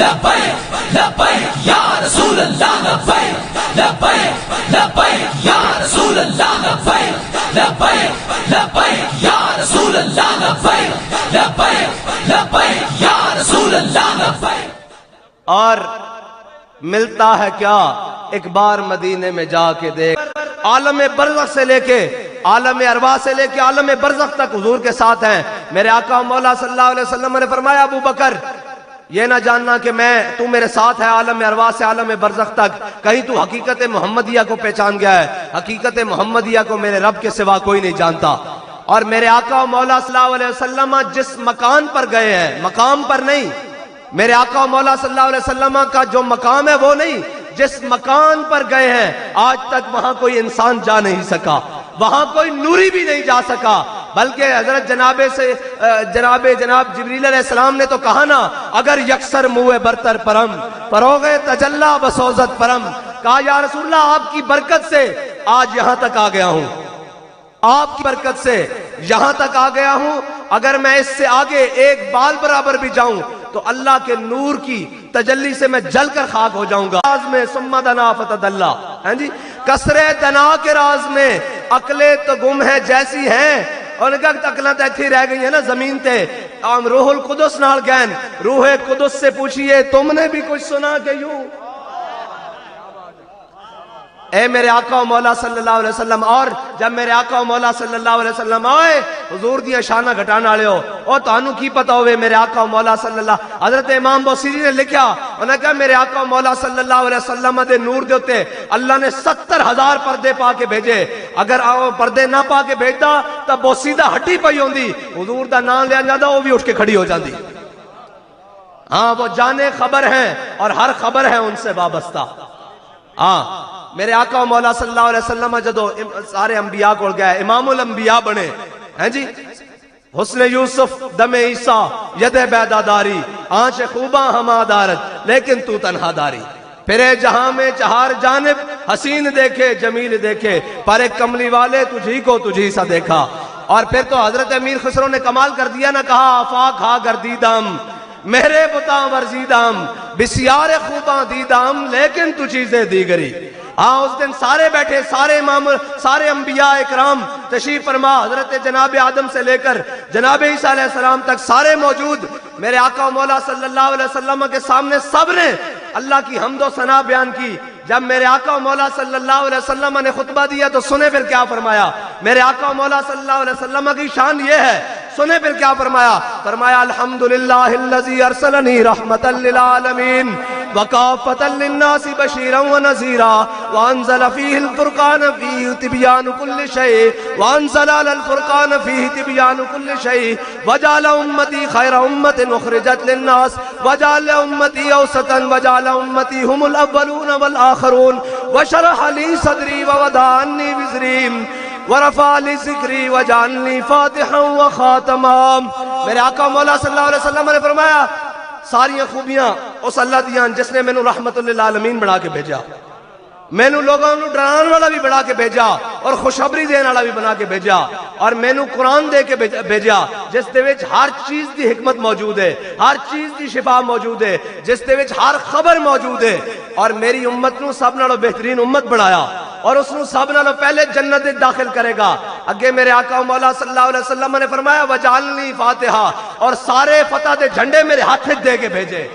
لبیک لبیک یا رسول اللہ لبیک لبیک لبیک یا رسول اللہ لبیک لبیک لبیک یا رسول اللہ لبیک لبیک لبیک یا رسول اللہ لبیک۔ اور ملتا ہے کیا ایک بار مدینے میں جا کے دیکھ، عالم برزخ سے لے کے عالم ارواح سے لے کے عالم برزخ تک حضور کے ساتھ ہیں۔ میرے آقا مولا صلی اللہ علیہ وسلم نے فرمایا ابو بکر یہ نہ جاننا کہ تو میرے ساتھ ہے عالم ارواح سے عالم برزخ تک، کہیں تو حقیقت محمدیہ کو پہچان گیا ہے۔ حقیقت محمدیہ کو میرے رب کے سوا کوئی نہیں جانتا۔ اور میرے آقا مولا صلی اللہ علیہ وسلم جس مکان پر گئے ہیں، مقام پر نہیں، میرے آقا مولا صلی اللہ علیہ وسلم کا جو مقام ہے وہ نہیں، جس مکان پر گئے ہیں آج تک وہاں کوئی انسان جا نہیں سکا، وہاں کوئی نوری بھی نہیں جا سکا، بلکہ حضرت جناب جبریل علیہ السلام نے تو کہا نا اگر یکسر موئے برتر پرم پروغے تجلا بسوزت پرم، کہا یا رسول اللہ آپ کی برکت سے آج یہاں تک آ گیا ہوں، آپ کی برکت سے یہاں تک آ گیا ہوں، اگر میں اس سے آگے ایک بال برابر بھی جاؤں تو اللہ کے نور کی تجلی سے میں جل کر خاک ہو جاؤں گا۔ راز میں ثم دنا فتدلا، ہاں جی، کسرے دنا کے راز میں عقلیں تو گم ہے جیسی ہیں، اور اگر عقلیں تو ایتھی رہ گئی ہیں نا زمین تے، روح القدس نال گین، روح قدس سے پوچھئے تم نے بھی کچھ سنا کہ یوں، اے میرے آقا و مولا صلی اللہ علیہ وسلم۔ اور جب میرے آقا و مولا صلی اللہ علیہ وسلم آئے حضور دیا شانہ گھٹانا لے ہو، اور تانوں کی پتہ ہوئے میرے آقا و مولا صلی اللہ، حضرت امام بوسیری نے لکھا، انہوں نے کہا میرے آقا و مولا صلی اللہ علیہ وسلم دے نور دے ہوتے اللہ نے 70,000 پردے پا کے بھیجے، اگر پردے نہ پا کے بھیجتا تو بوسیدہ ہٹی پئی ہوندی، حضور دا نام لیا جاتا وہ بھی اٹھ کے کھڑی ہو جاندی۔ ہاں وہ جانے خبر ہیں اور ہر خبر ہے ان سے وابستہ۔ ہاں میرے آقا و مولا صلی اللہ علیہ وسلم جدو سارے انبیاء کو گئے، امام الانبیاء بنے ہیں جی، حسن یوسف دم عیسیٰ ید بیدہ داری، آنچ خوباں ہما دارت لیکن تو تنہا داری، پھرے جہاں میں چہار جانب حسین دیکھے جمیل دیکھے، پر ایک کملی والے تجھی کو تجھی سا دیکھا۔ اور پھر تو حضرت امیر خسرو نے کمال کر دیا نہ، کہا آفاق ہا گردیدم میرے بتاں ورزیدم بسیار خوباں دیدم لیکن تو چیزیں دیگری۔ ہاں اس دن سارے بیٹھے، سارے امام، سارے انبیاء اکرام تشریف فرما، حضرت جناب آدم سے لے کر جناب عیسیٰ علیہ السلام تک سارے موجود، میرے آقا و مولا صلی اللہ علیہ وسلم کے سامنے سب نے اللہ کی حمد و ثنا بیان کی۔ جب میرے آقا و مولا صلی اللہ علیہ وسلم نے خطبہ دیا تو سنے پھر کیا فرمایا، میرے آقا و مولا صلی اللہ علیہ وسلم کی شان یہ ہے، سنے پھر کیا فرمایا، فرمایا الحمدللہ الذی ارسلنی رحمتا للعالمین وکافتا للناس بشیرا ونذیرا وانزل فیہ الفرقان فیہ تبیان کل شیء وانزل الفرقان فیہ تبیان کل شیء وجعل امتی خیر امت اخرجت للناس وجعل امتی اوسطا وجعل امتی هم الاولون والآخرون وشرح لی صدری ووضع عنی وزری ورفع لی ذکری وجعلنی فاتحا وخاتما۔ میرے آقا مولا صلی اللہ علیہ وسلم نے فرمایا ساری خوبیاں اس اللہ دیاں جس نے میں نو رحمت للعالمین بنا کے بھیجا، میں نو لوگوں نو ڈران والا بھی بنا کے بھیجا اور خوشخبری دین والا بھی بنا کے بھیجا، اور میں نو قرآن دے کے بھیجا جس دے وچ ہر چیز دی حکمت موجود ہے، ہر چیز دی شفا موجود ہے، جس دے وچ ہر خبر موجود ہے، اور میری امت نو سب نالوں بہترین امت بنایا اور اس نو سب نالوں پہلے جنت داخل کرے گا۔ اگے میرے آقا و مولا صلی اللہ علیہ وسلم نے فرمایا وجعلنی فاتحہ، اور سارے فتح دے جھنڈے میرے ہاتھ دے کے بھیجے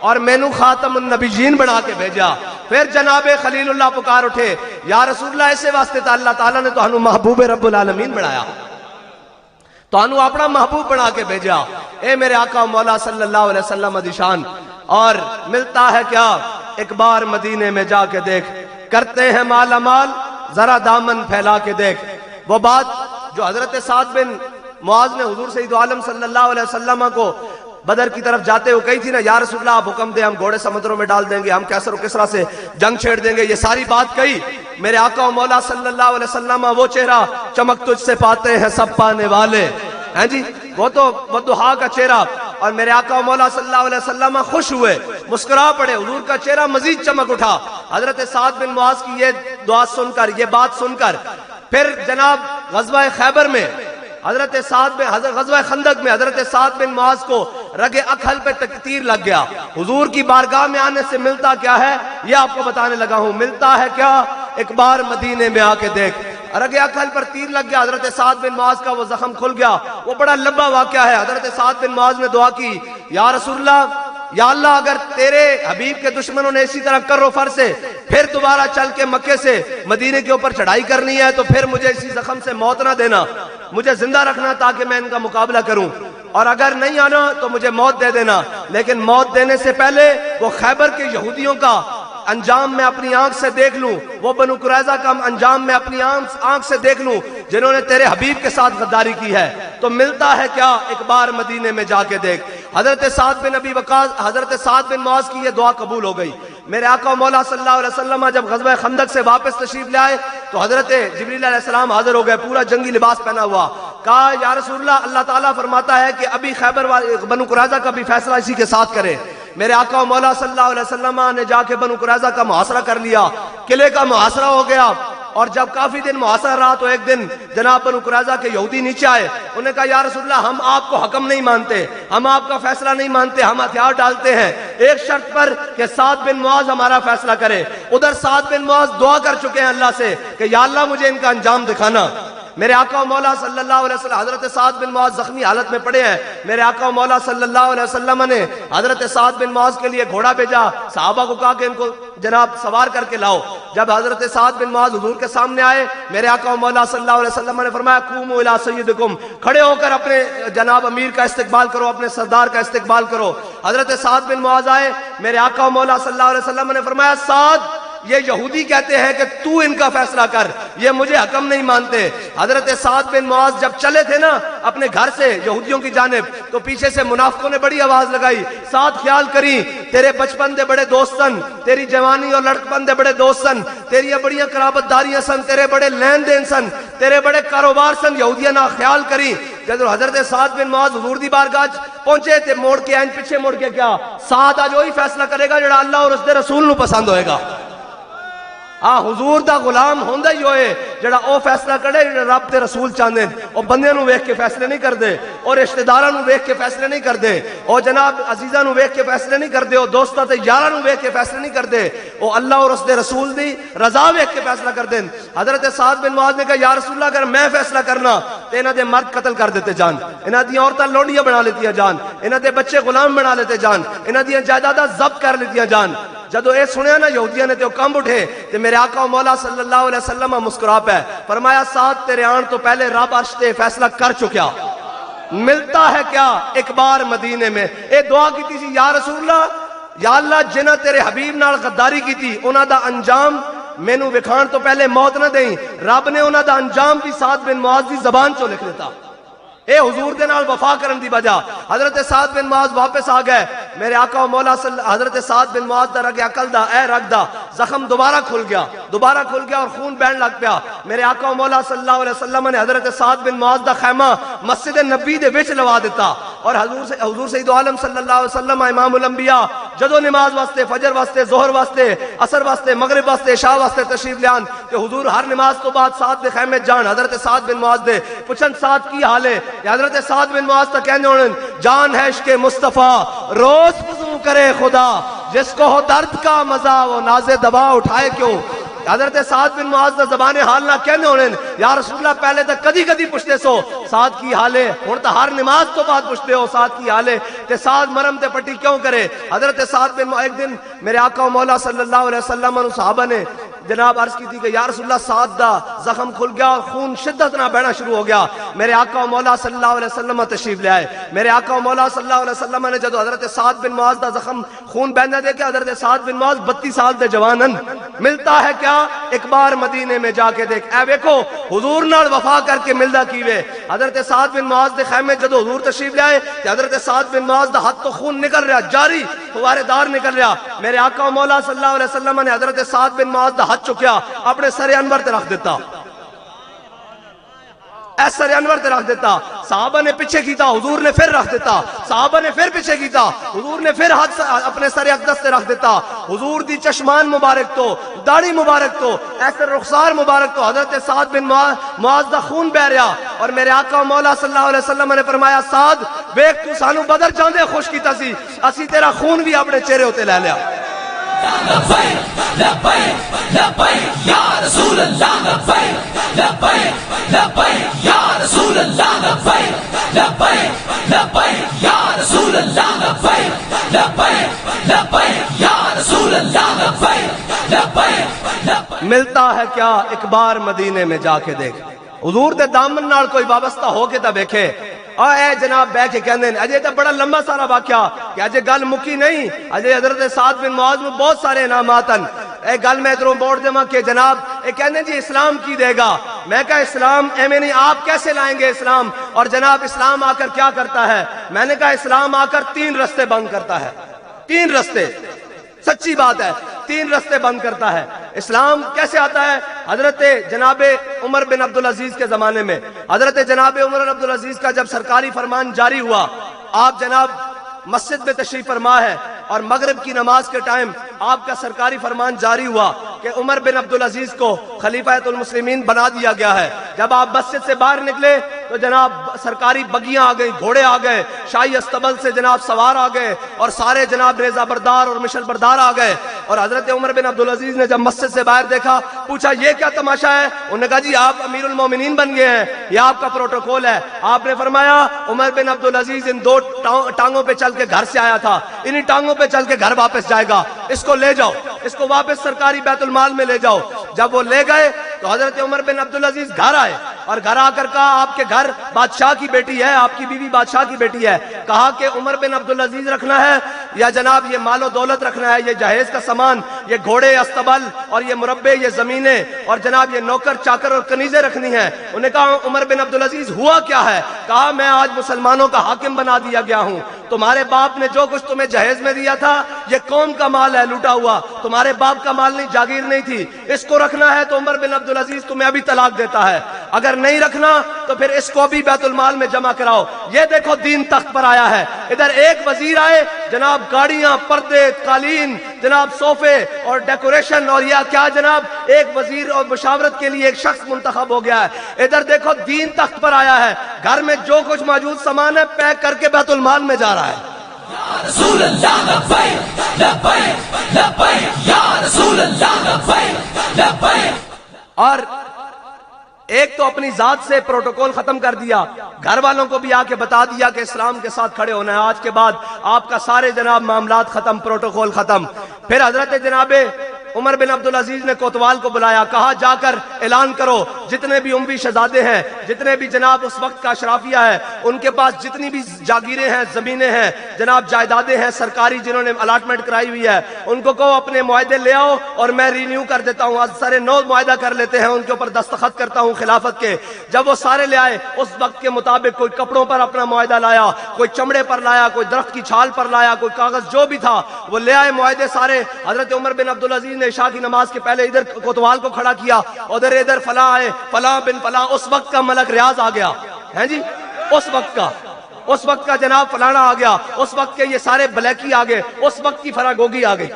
اور میں نو خاتم النبیین بنا کے بھیجا۔ پھر جناب خلیل اللہ پکار اٹھے، یا رسول اللہ ایسے واسطے تا اللہ تعالیٰ نے تو ہنو محبوب رب العالمین بنایا، تو ہنو اپنا محبوب بنا کے بھیجا۔ اے میرے آقا و مولا صلی اللہ علیہ وسلم دی شان۔ اور ملتا ہے کیا ایک بار مدینے میں جا کے دیکھ، کرتے ہیں مالا مال ذرا دامن پھیلا کے دیکھ، وہ بات جو حضرت سعد بن معاذ نے حضور سید عالم صلی اللہ علیہ وسلم کو بدر کی طرف جاتے ہوئے کہی تھی نا، یا رسول اللہ آپ حکم دیں ہم گھوڑے سمندروں میں ڈال دیں گے، ہم کیسر و کسرا سے جنگ چھیڑ دیں گے، یہ ساری بات کہی۔ میرے آقا و مولا صلی اللہ علیہ وسلم وہ چہرہ چمک تجھ سے پاتے ہیں سب پانے والے، ہیں جی، وہ تو ودہا کا چہرہ، اور میرے آقا و مولا صلی اللہ علیہ وسلم خوش ہوئے، مسکرا پڑے، حضور کا چہرہ مزید چمک اٹھا۔ حضرت سعد بن معاذ کی یہ دعا سن کر، یہ بات سن کر، پھر جناب غزوہ خیبر میں حضرت غزوہ خندق میں حضرت سعد بن معاذ کو رگ اکھل پہ تیر لگ گیا. حضور کی بارگاہ میں آنے سے ملتا کیا ہے یہ آپ کو بتانے لگا ہوں. ملتا ہے کیا؟ ایک بار مدینے میں آ کے دیکھ. رگ اکھل پر تیر لگ گیا. حضرت سعد بن معاذ کا وہ زخم کھل گیا. وہ بڑا لمبا واقعہ ہے. حضرت سعد بن معاذ نے دعا کی, یا رسول اللہ, یا اللہ اگر تیرے حبیب کے دشمنوں نے اسی طرح کر و فر سے پھر دوبارہ چل کے مکے سے مدینے کے اوپر چڑھائی کرنی ہے تو پھر مجھے اسی زخم سے موت نہ دینا, مجھے زندہ رکھنا تاکہ میں ان کا مقابلہ کروں, اور اگر نہیں آنا تو مجھے موت دے دینا. لیکن موت دینے سے پہلے وہ خیبر کے یہودیوں کا انجام میں اپنی آنکھ سے دیکھ لوں, وہ بنو قریظہ کا انجام میں اپنی آنکھ سے دیکھ لوں جنہوں نے تیرے حبیب کے ساتھ غداری کی ہے. تو ملتا ہے کیا؟ ایک بار مدینے میں جا کے دیکھ. حضرت سعد بن ابی وقاص, حضرت سعد بن معاذ کی یہ دعا قبول ہو گئی. میرے آقا و مولا صلی اللہ علیہ وسلم جب غزوہ خندق سے واپس تشریف لے آئے تو حضرت جبریل علیہ السلام حاضر ہو گئے, پورا جنگی لباس پہنا ہوا. کہا یا رسول اللہ, اللہ تعالیٰ فرماتا ہے کہ ابھی خیبر بنو قریظہ کا بھی فیصلہ اسی کے ساتھ کرے. میرے آقا و مولا صلی اللہ علیہ وسلم نے جا کے بنو قریظہ کا محاصرہ کر لیا, قلعے کا محاصرہ ہو گیا. اور جب کافی دن محاصرہ رہا تو ایک دن جناب بنو قریظہ کے یہودی نیچے آئے. انہوں نے کہا یا رسول اللہ, ہم آپ کو حکم نہیں مانتے, ہم آپ کا فیصلہ نہیں مانتے, ہم ہتھیار ڈالتے ہیں ایک شرط پر کہ سعد بن معاذ ہمارا فیصلہ کرے. ادھر سعد بن معاذ دعا کر چکے ہیں اللہ سے کہ یا اللہ مجھے ان کا انجام دکھانا. میرے آقا و مولا صلی اللہ علیہ وسلم, حضرت سعد بن معاذ زخمی حالت میں پڑے ہیں. میرے آقا و مولا صلی اللہ علیہ وسلم نے حضرت سعد بن معاذ کے لیے گھوڑا بھیجا, صحابہ کو کہا کہ ان کو جناب سوار کر کے لاؤ. جب حضرت سعد بن معاذ حضور کے سامنے آئے, میرے آقا و مولا صلی اللہ علیہ وسلم نے فرمایا قوموا الی سیدکم, کھڑے ہو کر اپنے جناب امیر کا استقبال کرو, اپنے سردار کا استقبال کرو. حضرت سعد بن معاذ آئے, میرے آقا و مولا صلی اللہ علیہ وسلم نے فرمایا سعد, یہ یہودی کہتے ہیں کہ تو ان کا فیصلہ کر, یہ مجھے حکم نہیں مانتے. حضرت سعد بن معاذ جب چلے تھے نا اپنے گھر سے یہودیوں کی جانب تو پیچھے سے منافقوں نے بڑی آواز لگائی, سعد خیال کری تیرے بچپن دے بڑے دوست سن, تیری جوانی اور لڑکپن دے بڑے دوست سن, تیری بڑیاں قرابت داریاں سن, تیرے بڑے لین دین سن, تیرے بڑے کاروبار سن, یہودیاں نہ خیال کری. جب حضرت سعد بن معاذ حضور دی بارگاہ پہنچے تے موڑ کے این پیچھے موڑ کے کیا, سعد آج وہی فیصلہ کرے گا جڑا اللہ اور اس دے رسول نو پسند ہوئے گا. حضور دا غلام ہوندا ہی ہوئے جڑا او فیصلہ کرے جڑا رب تے رسول چاہندے. او بندے نو ویکھ کے فیصلے نہیں کردے, اور رشتہ داراں نو ویکھ کے فیصلے نہیں کردے, او جناب عزیزاں نو ویکھ کے فیصلے نہیں کردے, او دوستاں تے یاراں نو ویکھ کے فیصلے نہیں کردے, او اللہ اور اس دے رسول دی رضا ویکھ کے فیصلہ کردے. حضرت سعد بن معاذ نے کہا یا رسول اللہ اگر میں فیصلہ کرنا تے انہاں دے مرد قتل کر دیتے جان, انہاں دی عورتاں لونڈیاں بنا لیتیاں جان, انہاں دے بچے غلام بنا لیتے جان, انہاں دی جائیداداں ضبط کر لیتیاں جان. جدو اے سنیا نا یہودیاں نے تے کمب اٹھے تے میرے آقا و مولا صلی اللہ علیہ وسلم مسکرا پہ فرمایا سعد تیرے آن تو پہلے رب عرش تے فیصلہ کر چکیا. ملتا ہے کیا؟ ایک بار مدینے میں اے دعا کی تھی یا رسول اللہ, یا اللہ جنہ تیرے حبیب نال غداری کی تھی انہاں دا انجام مینوں وکھان تو پہلے موت نہ دیں. رب نے انہاں دا انجام بھی سعد بن معاذ دی زبان چوں لکھ دیتا. اے حضور دے نال وفا کرن دی وجہ حضرت سعد بن معاذ واپس آ گئے. میرے آقا و مولا حضرت سعد بن معاذ دا رگ عقل دا اے رگ دا زخم دوبارہ کھل گیا اور خون بہن لگ پیا. میرے آقا و مولا صلی اللہ علیہ وسلم نے حضرت سعد بن معاذ دا خیمہ مسجد نبی دے وچ لوا دیتا, اور حضور سید عالم صلی اللہ علیہ وسلم امام الانبیاء جدو نماز واسطے, فجر واسطے, ظہر واسطے, عصر واسطے, مغرب واسطے, عشاء واسطے تشریف لیان کہ حضور ہر نماز تو بعد سعد دے خیمے جان حضرت سعد بن معاذ دے پوچھن سعد کی حال ہے. حضرت سعد بن معاذ تا کہنے ہونے جان ہے عشق مصطفیٰ روز فضو کرے خدا, جس کو ہو درد کا مزہ وہ ناز دبا اٹھائے کیوں. حضرت سعد بن معاذ دا زبان حال نہ کہنے ہونے یا رسول اللہ پہلے تا کدی کدی پوچھتے سو سعد کی حالے, ہن تا ہر نماز تو بعد پوچھتے ہو سعد کی حالے تے سعد مرم تے پٹی کیوں کرے. حضرت سعد بن معاذ ایک دن میرے آقا و مولا صلی اللہ علیہ وسلم نے صحابہ نے جناب عرض کی تھی کہ یا رسول اللہ سعد دا زخم کھل گیا اور خون شدت نہ بہنا شروع ہو گیا. میرے آقا و مولا صلی اللہ علیہ وسلم تشریف لے آئے. میرے آقا و مولا صلی اللہ علیہ وسلم نے جدو حضرت سعد بن معاذ دا زخم خون بہنا دیکھا حضرت سعد بن معاذ 32 سال دے جوانن. ملتا ہے کیا؟ ایک بار مدینے میں جا کے دیکھ. اے ویکھو حضور نال وفا کر کے ملدا کیوے. حضرت سعد بن معاذ دے خیمے جدو حضور تشریف لے آئے تے حضرت سعد بن معاذ دا ہاتھ تو خون نکل رہا جاری فوارے دار نکل رہا. میرے آقا و مولا صلی اللہ علیہ وسلم نے حضرت سعد بن معاذ دا ہاتھ چکیا اپنے سر انور تے رکھ دیتا. ایسر انور تے رکھ دیتا، صحابہ نے پیچھے کیتا، حضور نے پھر رکھ دیتا، صحابہ نے پھر پیچھے کیتا، حضور نے پھر ہاتھ اپنے سر اقدس تے رکھ دیتا، حضور دی چشمان مبارک تو، داڑھی مبارک تو، ایسر رخسار مبارک تو حضرت سعد بن معاذ دا خون بہ رہا، اور میرے آقا و مولا صلی اللہ علیہ وسلم نے فرمایا سعد ویکھ تو سانو بدر جاندے خوش کیتا سی، اسی تیرا خون بھی اپنے چہرے ہوتے لے لیا۔ لبیک لبیک لبیک یا رسول اللہ، لبیک لبیک لبیک یا رسول اللہ، لبیک لبیک لبیک یا رسول اللہ، لبیک لبیک لبیک یا رسول اللہ، لبیک لبیک لبیک۔ ملتا ہے کیا ایک بار مدینے میں جا کے دیکھ، حضور دے دامن نال کوئی وابستہ ہو کے تا ویکھے۔ اے جناب بہ کے کہندے نے اجے تے بڑا لمبا سارا واقعہ کہ اجے گل مکی نہیں، اجے حضرت سعد بن معاذ میں بہت سارے انعامات ہیں۔ اے گل میں ادھروں موڑ دیواں کہ جناب اے کہندے جی اسلام کی دے گا، میں کہا اسلام ایویں نہیں، آپ کیسے لائیں گے اسلام؟ اور جناب اسلام آ کر کیا کرتا ہے؟ میں نے کہا اسلام آ کر 3 رستے بند کرتا ہے، 3 رستے، سچی بات ہے، 3 رستے بند کرتا ہے۔ اسلام کیسے آتا ہے؟ حضرت جناب عمر بن عبدالعزیز کے زمانے میں، حضرت جناب عمر بن عبدالعزیز کا جب سرکاری فرمان جاری ہوا، آپ جناب مسجد میں تشریف فرما ہے اور مغرب کی نماز کے ٹائم آپ کا سرکاری فرمان جاری ہوا کہ عمر بن عبدالعزیز کو خلیفۃ المسلمین بنا دیا گیا ہے۔ جب آپ مسجد سے باہر نکلے تو جناب سرکاری بگیاں آ گئی، گھوڑے آ گئے، شاہی استبل سے جناب سوار آ گئے، اور سارے جناب ریزہ بردار اور مشل بردار آ گئے۔ اور حضرت عمر بن عبدالعزیز نے جب مسجد سے باہر دیکھا، پوچھا یہ کیا تماشا ہے؟ انہوں نے کہا جی آپ امیر المومنین بن گئے ہیں، یہ آپ کا پروٹوکول ہے۔ آپ نے فرمایا عمر بن عبدالعزیز ان 2 ٹانگوں پہ چل کے گھر سے آیا تھا، انہی ٹانگوں پہ چل کے گھر واپس جائے گا، اس کو لے جاؤ، اس کو واپس سرکاری بیت المال میں لے جاؤ۔ جب وہ لے گئے تو حضرت عمر بن عبدالعزیز گھر آئے اور گھر آ کر کہا آپ کے گھر بادشاہ کی بیٹی ہے، آپ کی بیوی بادشاہ کی بیٹی ہے، کہا کہ عمر بن عبدالعزیز رکھنا ہے یا جناب یہ مال و دولت رکھنا ہے، یہ جہیز کا سامان، یہ گھوڑے استبل اور یہ مربے، یہ زمینیں اور جناب یہ نوکر چاکر اور کنیزیں رکھنی ہیں؟ انہوں نے کہا عمر بن عبدالعزیز ہوا کیا ہے؟ کہا میں آج مسلمانوں کا حاکم بنا دیا گیا ہوں، تمہارے باپ نے جو کچھ تمہیں جہیز میں دیا تھا یہ قوم کا مال ہے لوٹا ہوا، تمہارے باپ کا مال نہیں، جاگیر نہیں تھی، اس کو رکھنا ہے تو عمر بن عبدالعزیز تمہیں ابھی طلاق دیتا ہے، اگر نہیں رکھنا تو پھر اس کو بھی بیت المال میں جمع کراؤ۔ یہ دیکھو دین تخت پر آیا ہے۔ ادھر ایک وزیر آئے، جناب گاڑیاں، پردے، قالین، جناب صوفے اور ڈیکوریشن، اور یہ کیا جناب ایک وزیر اور مشاورت کے لیے ایک شخص منتخب ہو گیا ہے۔ ادھر دیکھو دین تخت پر آیا ہے، گھر میں جو کچھ موجود سامان ہے پیک کر کے بیت المال میں جا رہا ہے۔ یا رسول اللہ لبیک لبیک لبیک یا رسول اللہ لبیک لبیک۔ اور ایک تو اپنی ذات سے پروٹوکول ختم کر دیا، گھر والوں کو بھی آ کے بتا دیا کہ اسلام کے ساتھ کھڑے ہونا ہے، آج کے بعد آپ کا سارے جناب معاملات ختم، پروٹوکول ختم۔ پھر حضرت جناب عمر بن عبدالعزیز نے کوتوال کو بلایا، کہا جا کر اعلان کرو جتنے بھی اموی شہزادے ہیں، جتنے بھی جناب اس وقت کا اشرافیہ ہے، ان کے پاس جتنی بھی جاگیریں ہیں، زمینیں ہیں، جناب جائیدادیں ہیں سرکاری جنہوں نے الاٹمنٹ کرائی ہوئی ہے، ان کو کہو اپنے معاہدے لے آؤ اور میں رینیو کر دیتا ہوں، آج سارے 9 معاہدہ کر لیتے ہیں، ان کے اوپر دستخط کرتا ہوں خلافت کے۔ جب وہ سارے لے آئے اس وقت کے مطابق، کوئی کپڑوں پر اپنا معاہدہ لایا، کوئی چمڑے پر لایا، کوئی درخت کی چھال پر لایا، کوئی کاغذ جو بھی تھا وہ لے آئے معاہدے سارے۔ حضرت عمر بن عبدالعزیز نے عشاء کی نماز کے پہلے ادھر کوتوال کو کھڑا کیا، ادھر فلاں آئے، فلاں بن فلاں، اس وقت کا ملک ریاض آ گیا ہے جی، اس وقت کا جناب فلانا آ گیا، اس وقت کے یہ سارے بلیکی آ گئے، اس وقت کی فراگوگی آ گئی،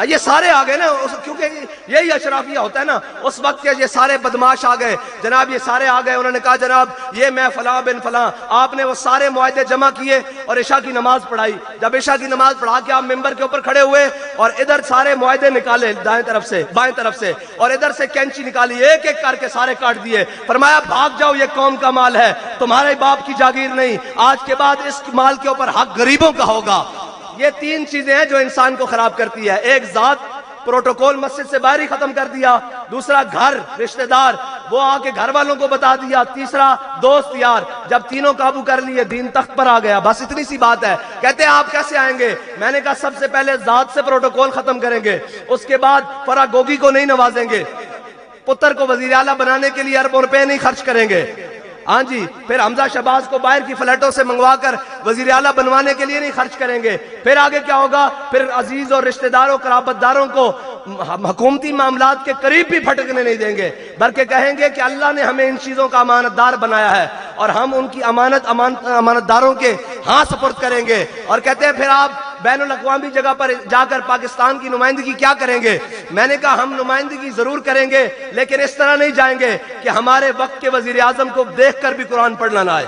یہ سارے آ گئے نا، کیونکہ یہی اشرافیہ ہوتا ہے نا، اس وقت کے یہ سارے بدماش آ گئے جناب، یہ سارے آ گئے، انہوں نے کہا جناب یہ میں فلاں بن فلاں، آپ نے وہ سارے معاہدے جمع کیے اور عشاء کی نماز پڑھائی۔ جب عشاء کی نماز پڑھا کے آپ ممبر کے اوپر کھڑے ہوئے اور ادھر سارے معاہدے نکالے دائیں طرف سے بائیں طرف سے، اور ادھر سے کینچی نکالی، ایک ایک کر کے سارے کاٹ دیے، فرمایا بھاگ جاؤ، یہ قوم کا مال ہے، تمہارے باپ کی جاگیر نہیں، آج کے بعد اس مال کے اوپر حق غریبوں کا ہوگا۔ یہ 3 چیزیں ہیں جو انسان کو خراب کرتی ہے، ایک ذات، پروٹوکول مسجد سے باہر ہی ختم کر دیا، دوسرا گھر، رشتہ دار، وہ آ کے گھر والوں کو بتا دیا، تیسرا دوست یار، جب تینوں قابو کر لیے دین تخت پر آ گیا، بس اتنی سی بات ہے۔ کہتے ہیں آپ کیسے آئیں گے؟ میں نے کہا سب سے پہلے ذات سے پروٹوکول ختم کریں گے، اس کے بعد فراگوگی کو نہیں نوازیں گے، پتر کو وزیر اعلیٰ بنانے کے لیے اربوں روپے نہیں خرچ کریں گے، ہاں جی پھر حمزہ شہباز کو باہر کی فلیٹوں سے منگوا کر وزیر اعلیٰ بنوانے کے لیے نہیں خرچ کریں گے. پھر آگے کیا ہوگا؟ پھر عزیز اور رشتہ داروں قرابت داروں کو حکومتی معاملات کے قریب بھی پھٹکنے نہیں دیں گے، بلکہ کہیں گے کہ اللہ نے ہمیں ان چیزوں کا امانت دار بنایا ہے اور ہم ان کی امانت داروں کے ہاں سپرد کریں گے. اور کہتے ہیں پھر آپ بین الاقوامی جگہ پر جا کر پاکستان کی نمائندگی کیا کریں گے؟ میں نے کہا ہم نمائندگی ضرور کریں گے، لیکن اس طرح نہیں جائیں گے کہ ہمارے وقت کے وزیر اعظم کو دیکھ کر بھی قرآن پڑھنا نہ آئے،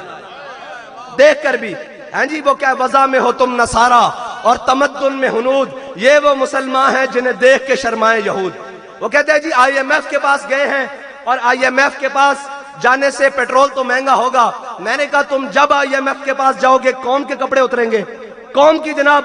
دیکھ کر بھی. ہاں جی وہ کیا وضع میں ہو تم نصارا اور تمدن میں ہنود، یہ وہ مسلمان ہیں جنہیں دیکھ کے شرمائے یہود. وہ کہتے ہیں جی آئی ایم ایف کے پاس گئے ہیں اور آئی ایم ایف کے پاس جانے سے پیٹرول تو مہنگا ہوگا. میں نے کہا تم جب آئی ایم ایف کے پاس جاؤ گے قوم کے کپڑے اتریں گے، قوم کی جناب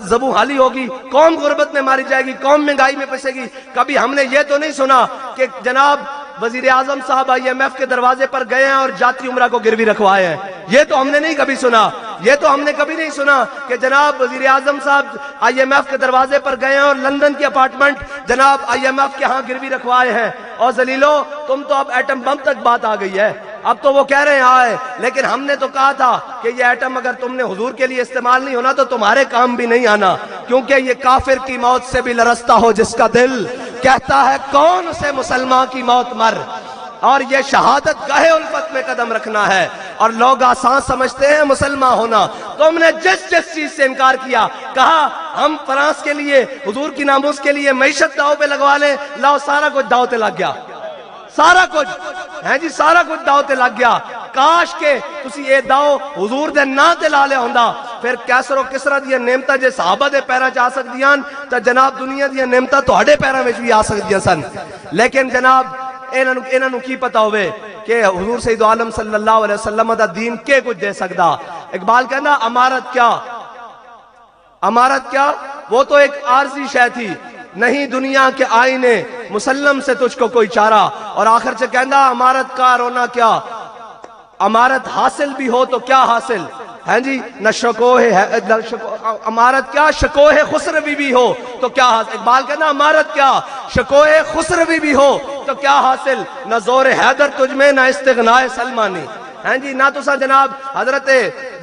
زبوں حالی ہوگی، قوم غربت میں ماری جائے گی، قوم مہنگائی میں پھنسے گی. کبھی ہم نے یہ تو نہیں سنا کہ جناب وزیر اعظم صاحب آئی ایم ایف کے دروازے پر گئے ہیں اور جاتی عمرہ کو گروی رکھوائے ہیں. یہ تو ہم نے نہیں کبھی سنا، یہ تو ہم نے کبھی نہیں سنا کہ جناب وزیر اعظم صاحب آئی ایم ایف کے دروازے پر گئے ہیں اور لندن کے اپارٹمنٹ جناب آئی ایم ایف کے ہاں گروی رکھوائے ہیں. اور ذلیلو تم تو اب ایٹم بم تک بات آ گئی ہے، اب تو وہ کہہ رہے ہیں آئے، لیکن ہم نے تو کہا تھا کہ یہ ایٹم اگر تم نے حضور کے لیے استعمال نہیں ہونا تو تمہارے کام بھی نہیں آنا، کیونکہ یہ کافر کی موت سے بھی لرزتا ہو جس کا دل، کہتا ہے کون سے مسلمان کی موت مر. اور یہ شہادت گاہ الفت میں قدم رکھنا ہے، اور لوگ آسان سمجھتے ہیں مسلمان ہونا. تم نے جس چیز سے انکار کیا، کہا ہم فرانس کے لیے حضور کی ناموس کے لیے معیشت داؤ پہ لگوا لیں، لاؤ سارا کچھ داؤ تے لگ گیا، سارا کچھ ہے جی سارا کچھ داؤ تے لگ گیا. کاش کے تسی اے داؤ حضور دے نا تے لا لے ہوندا، پھر کیسر و کسرا دیا نعمتاں جے صحابہ دے پیراں چ آ سکدیاں تے جناب دنیا دیا نعمتاں تہاڈے پیراں وچ بھی آ سکدیاں سن. لیکن جناب انہاں نوں کی پتا ہوئے کہ حضور سید عالم صلی اللہ علیہ وسلم دا دین کے کچھ دے سکدا. اقبال کہنا امارت کیا وہ تو ایک عارضی شے تھی، نہیں دنیا کے آئینے مسلم سے تجھ کو کوئی چارہ. اور آخر سے کہنا امارت کا رونا کیا، امارت حاصل بھی ہو تو کیا حاصل ہے جی، نہ شکوہ امارت کیا شکوہ خسروی بھی ہو تو کیا حاصل. اقبال کہنا امارت کیا شکوہ خسروی بھی ہو تو کیا حاصل، نہ زور حیدر تجھ میں نہ استغناء سلمانی. ہیں جی نہ تسا جناب حضرت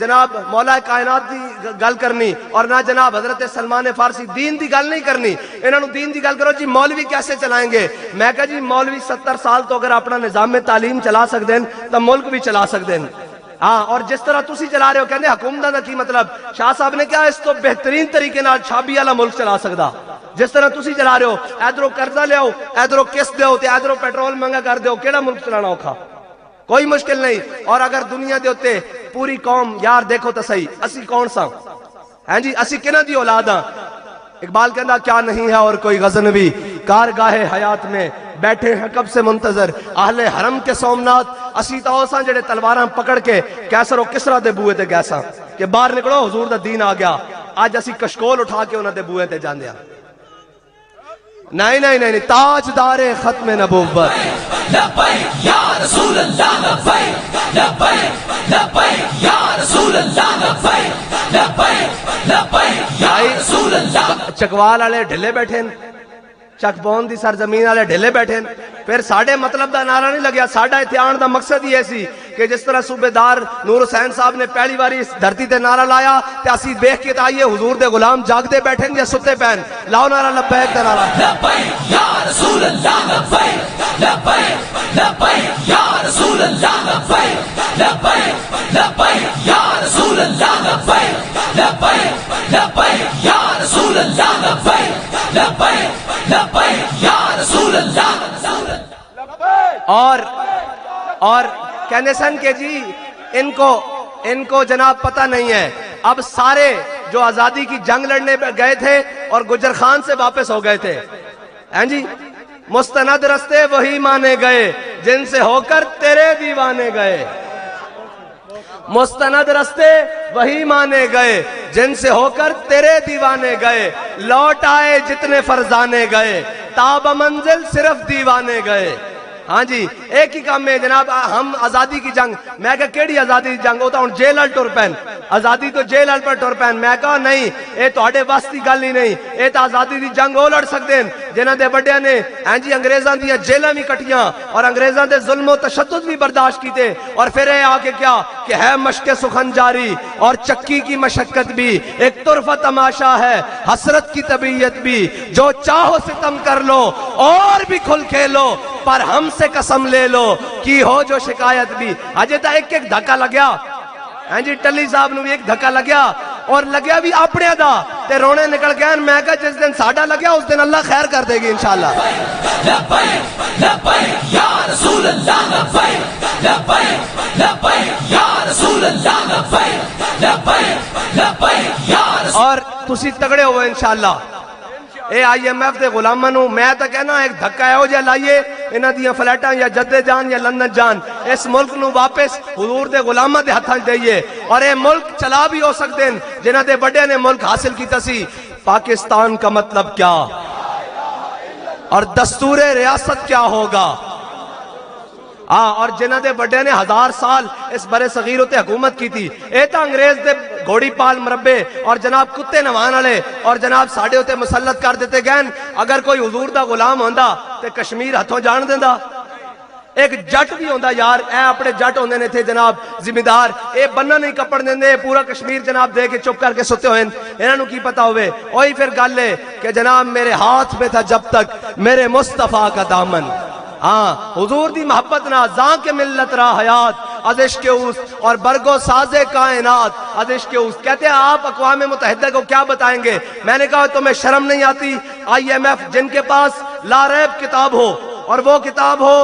جناب مولا کائنات دی گل کرنی اور نہ جناب حضرت سلمان فارسی دین دی گل نہیں کرنی. انہوں نے دین دی گل کرو جی مولوی کیسے چلائیں گے. میں کہا جی مولوی 70 سال تو اگر اپنا نظام تعلیم چلا سکتے ہیں تو ملک بھی چلا سکتے ہیں. ہاں اور جس طرح تسی چلا رہے ہو کہنے حکومت دا کی مطلب، شاہ صاحب نے کہا اس تو بہترین طریقے نال چھابی والا ملک چلا سکدا. جس طرح تسی چلا رہے ہو ادھروں قرضہ لیاؤ ادھروں قسط دیو تے ادھروں پیٹرول مہنگا کر دیو، کیڑا ملک چلانا اوکھا؟ کوئی مشکل نہیں. اور اگر دنیا دے ہوتے پوری قوم یار دیکھو تو صحیح اسی کون سا ہیں جی، اسی کنہ دی اولاد ہاں. اقبال کہنا کیا نہیں ہے اور کوئی غزنوی، کارگاہ حیات میں بیٹھے ہیں کب سے منتظر اہل حرم کے سومنات. اسی تو ساں جڑے تلواراں پکڑ کے کیسر و کسرا دے بوئے تے گیساں کہ باہر نکلو حضور دا دین آ گیا. آج اسی کشکول اٹھا کے انہاں دے بوئے تے جاندے ہاں. نہیں تاجدار ختم نبوت. لبیک یا رسول اللہ لبیک لبیک لبیک یا رسول اللہ لبیک لبیک لبیک یا رسول اللہ. چکوال والے ڈھلے بیٹھے ہیں، چک بون دی سرزمین والے ڈھلے بیٹھے ہیں. پھر ساڑھے مطلب دا نعرہ نہیں لگیا، ساڑھا ایتھے آن دا مقصد ہی ایسی کہ جس طرح صوبیدار نور حسین صاحب نے پہلی باری اس دھرتی تے نعرہ لایا تے اسی دیکھ کے آئیے حضور دے غلام جاگ دے بیٹھیں یا ستے پہن. لاؤ نعرہ لبیک دا نعرہ. لبیک یا رسول اللہ لبیک لبیک لبیک یا رسول اللہ لبیک لبیک لبیک یا رسول اللہ لبیک لبیک لبیک یا رسول اللہ لبیک لبیک لبیک یا رسول اللہ. اور کہنے سن کہ جی ان کو جناب پتہ نہیں ہے. اب سارے جو آزادی کی جنگ لڑنے پہ گئے تھے اور گجر خان سے واپس ہو گئے تھے ہیں جی، مستند رستے وہی مانے گئے جن سے ہو کر تیرے دیوانے گئے. مستند رستے وہی مانے گئے جن سے ہو کر تیرے دیوانے گئے. لوٹ آئے جتنے فرزانے گئے تاب منزل صرف دیوانے گئے. ہاں جی ایک ہی کام میں جناب ہم آزادی کی جنگ میں کہا کیڑی آزادی کی جنگ ہوتا ہوں جیل ال ٹر پین آزادی تو جیل ال پر ٹر پین میں کہا نہیں اے تواڈے واسطے دی گل ہی نہیں اے تا آزادی دی جنگ او لڑ سکدے ہیں جنہاں دے بڑیاں نے ہاں جی انگریزاں دی جیلاں بھی کٹیاں اور انگریزاں دے ظلم و تشدد بھی برداشت کیتے اور پھر اے آ کے کیا کہ ہے مشق سخن جاری اور چکی کی مشقت بھی ایک طرفہ تماشا ہے حسرت کی طبیعت بھی جو چاہو ستم کر لو اور بھی کھل کھیلو پر ہم سے قسم لے لو کی ہو جو شکایت بھی اجے تا ایک ایک دھکا لگیا ہاں جی ٹلی صاحب نو بھی ایک دھکا لگیا اور لگیا بھی اپنے دا تے رونے نکل گئے میں کہا جس دن ساڈا لگیا اس دن اللہ خیر کر دے گی انشاءاللہ لبیک لبیک یا رسول اللہ لبیک لبیک لبیک یا رسول اللہ لبیک لبیک لبیک یا رسول اور تسی تگڑے ہوئے انشاءاللہ اے آئی ایم ایف دے غلاماں نو میں تا کہنا ایک دھکا ہے ہو جائے لائیے انہاں دیاں فلیٹاں یا جدے جان یا لندن جان اس ملک نو واپس حضور دے غلاماں دے ہتھاں دئیے اور اے ملک چلا بھی ہو سکتے ہیں جنہاں دے بڑے نے ملک حاصل کیتا سی پاکستان کا مطلب کیا اور دستور ریاست کیا ہوگا اور جنہ دے بڑے نے 1000 سال اس برے صغیر تے حکومت کی تھی اے تا انگریز دے گھوڑی پال مربے اور جناب کتے نوان والے اور جناب ساڑے ہوتے مسلط کر دیتے گئے اگر کوئی حضور دا غلام ہوندا تے کشمیر ہتھوں جان دیندا ایک جٹ بھی ہوندا یار اے اپنے جٹ ہوندے نے تھے جناب ذمہ دار اے بننا نہیں کپڑ دیندے پورا کشمیر جناب دے کے چپ کر کے ستے ہوئے انہاں نو کی پتہ ہوئے وہی پھر گل ہے کہ جناب میرے ہاتھ میں تھا جب تک میرے مصطفیٰ کا دامن حضور دی محبت نہ زاں کے ملت را حیات از عشق اوست اور برگو ساز کائنات از عشق اوست کہتے ہیں آپ اقوام متحدہ کو کیا بتائیں گے میں نے کہا تمہیں شرم نہیں آتی آئی ایم ایف جن کے پاس لا ریب کتاب ہو اور وہ کتاب ہو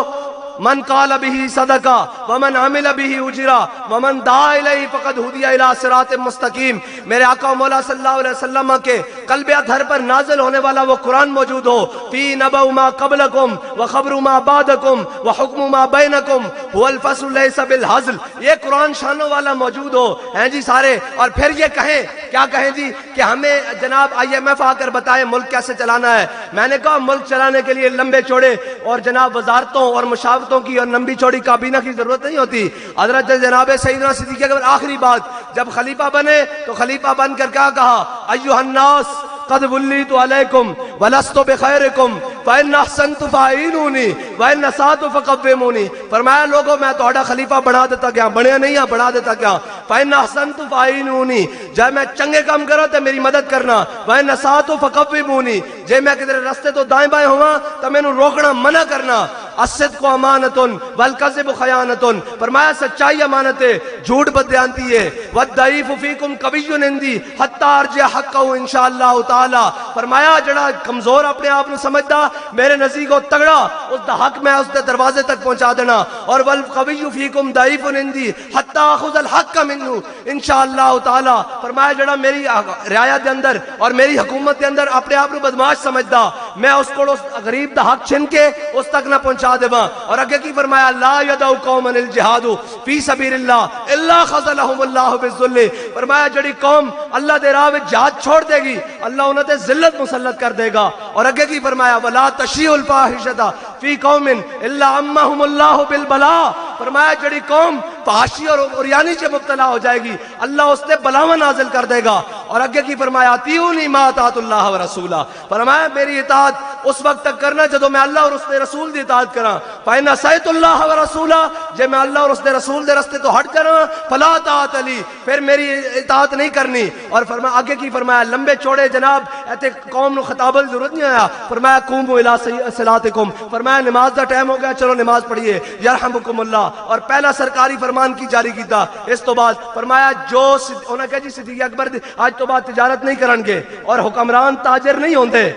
من قال به صدقہ ومن عمل به اجرا ومن دعا الیہ فقد ہدی الی صراط مستقیم میرے آقا مولا صلی اللہ علیہ وسلم کے قلب اطہر پر نازل ہونے والا وہ قرآن موجود ہو فی نبأ ما قبلکم وخبر ما بعدکم وحکم ما بینکم هو الفصل لیس بالہزل یہ قرآن شانوں والا موجود ہو ہیں جی سارے اور پھر یہ کہیں کیا کہیں جی کہ ہمیں جناب آئی ایم ایف آ کر بتائے ملک کیسے چلانا ہے میں نے کہا ملک چلانے کے لیے لمبے چوڑے اور جناب وزارتوں اور مشاورتوں کی اور لمبی چوڑی کابینہ کی ضرورت نہیں ہوتی حضرت جناب سیدنا صدیق اکبر آخری بات جب خلیفہ بنے تو خلیفہ بن کر کیا کہا ایھا الناس قد ولیت علیکم ولست بخیرکم فإن احسنت فاعینونی وإن اسأت فقومونی فرمایا لوگوں میں تہاڈا خلیفہ بنا دیتا گیا بنیا نہیں ہاں بنا دیتا گیا فإن احسنت فاعینونی جب میں چنگے کام کرا تو میری مدد کرنا وإن اسأت فقومونی جے میں کدھر رستے تو دائیں بائیں ہوا تو میں نو روکنا منع کرنا الصدق امانۃ والکذب خیانۃ فرمایا سچائی امانت ہے جھوٹ بددیانتی ہے والضعیف فیکم قوی عندی حتی ارجع حقہ انشاءاللہ تعالی فرمایا جڑا کمزور اپنے آپ نو سمجھدا میرے نزدیک تگڑا اس دا حق میں اس دے دروازے تک پہنچا دینا اور والقوی فیکم ضعیف عندی حتی اخذ الحق منہ انشاءاللہ تعالی فرمایا جڑا میری رعایا دے اندر اور میری حکومت دے اندر اپنے آپ نو بدماش سمجھدا میں اس کو غریب دا حق چھن کے اس تک نہ پہنچا دیواں اور آگے کی فرمایا لا یدعو قوما الجہاد فی سبیل اللہ الا خذلہم اللہ بالذل فرمایا جڑی قوم اللہ دے راہ وچ جہاد چھوڑ دے گی اللہ انہاں تے ذلت مسلط کر دے گا اور آگے کی فرمایا ولا تشیع الفاحشۃ فی قوم الا عمہم اللہ بالبلاء فرمایا جڑی قوم فحاشی اور عریانی سے مبتلا ہو جائے گی اللہ اس نے بلاوا نازل کر دے گا اور آگے کی فرمایا اطیعونی ما اطاعت اللہ ورسولہ فرمایا میری اطاعت اس وقت تک کرنا جدو میں اللہ اور اس نے رسول دی اطاعت کراں فإن عصیت اللہ ورسولہ جے میں اللہ اور اس نے رسول دے رستے تو ہٹ جانا فلا طاعت لی پھر میری اطاعت نہیں کرنی اور فرمایا آگے کی فرمایا لمبے چوڑے جناب ایتے قوم نو خطاب کی ضرورت نہیں آیا فرمایا قوموا الی صلاتکم فرمایا نماز دا ٹائم ہو گیا چلو نماز پڑھیے یرحمکم اللہ اور پہلا سرکاری فرمان کی جاری کیتا اس تو بعد فرمایا جو انہاں کہا جی صدیق اکبر آج تو بعد تجارت نہیں کرن گے اور حکمران تاجر نہیں ہوندے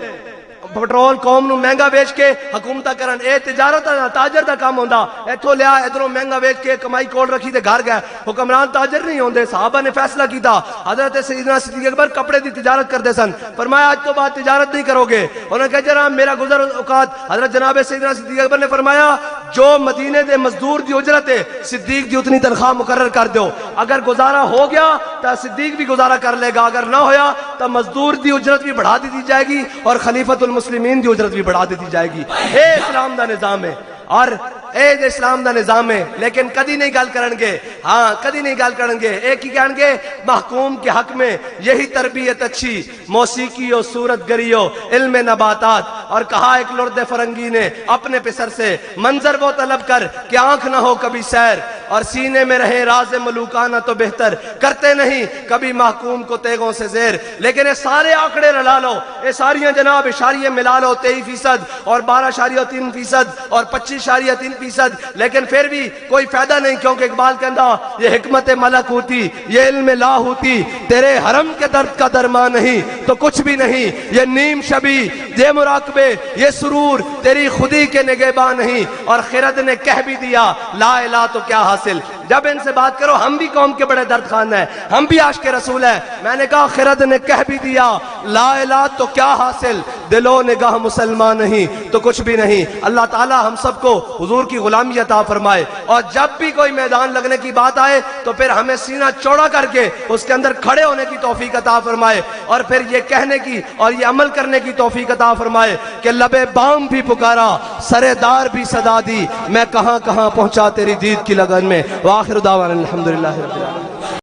پٹرول قوم نو مہنگا بیچ کے حکومتہ کرن اے تجارت تاجر دا کام ہوندا ایتھوں لیا ادھروں مہنگا بیچ کے کمائی کول رکھی تے گھر گیا حکمران تاجر نہیں ہوندے صحابہ نے فیصلہ کیتا حضرت سیدنا صدیق اکبر کپڑے دی تجارت کرتے سن فرمایا آج تو بعد تجارت نہیں کرو گے انہوں نے کہا جناب میرا گزر اوقات حضرت جناب سیدنا صدیق اکبر نے فرمایا جو مدینے دے مزدور دی اجرت ہے صدیق دی اتنی تنخواہ مقرر کر دو اگر گزارا ہو گیا تو صدیق بھی گزارا کر لے گا اگر نہ ہویا تو مزدور دی اجرت بھی بڑھا دی جائے گی اور خلیفۃ المسلمین دی اجرت بھی بڑھا دی جائے گی اے اسلام دا نظام ہے اور اے جو اسلام دا نظام ہے لیکن کدی نہیں گل کرنگے ہاں کدی نہیں گل کرنگے ایک ہی کہنگے محکوم کے حق میں یہی تربیت اچھی موسیقی و صورت گری و علم نباتات اور کہا ایک لرد فرنگی نے اپنے پسر سے منظر وہ طلب کر کہ آنکھ نہ ہو کبھی سیر اور سینے میں رہے راز ملوکانہ تو بہتر کرتے نہیں کبھی محکوم کو تیغوں سے زیر لیکن یہ سارے آنکڑے رلا لو یہ ساریاں جناب اشاریے ملا لو 23% اور 12.3% اور 25.3% لیکن پھر بھی کوئی فائدہ نہیں کیونکہ اقبال کہندا یہ حکمت ملک ہوتی یہ علم لا ہوتی تیرے حرم کے درد کا درمان نہیں تو کچھ بھی نہیں یہ نیم شبی یہ مراقبے یہ سرور تیری خودی کے نگہباں نہیں اور خرد نے کہہ بھی دیا لا الہ تو کیا حاصل جب ان سے بات کرو ہم بھی قوم کے بڑے درد خان ہیں ہم بھی عاشق رسول ہیں میں نے کہا خرد نے کہہ بھی دیا لا الہ تو کیا حاصل دل و نگاہ مسلمان نہیں تو کچھ بھی نہیں اللہ تعالی ہم سب کو حضور کی غلامی عطا فرمائے اور جب بھی کوئی میدان لگنے کی بات آئے تو پھر ہمیں سینہ چوڑا کر کے اس کے اندر کھڑے ہونے کی توفیق عطا فرمائے اور پھر یہ کہنے کی اور یہ عمل کرنے کی توفیق عطا فرمائے کہ لبے بام بھی پکارا سرے دار بھی صدا دی میں کہاں کہاں پہنچا تیری دید کی لگن میں وآخر دعوانا الحمدللہ رب العالمین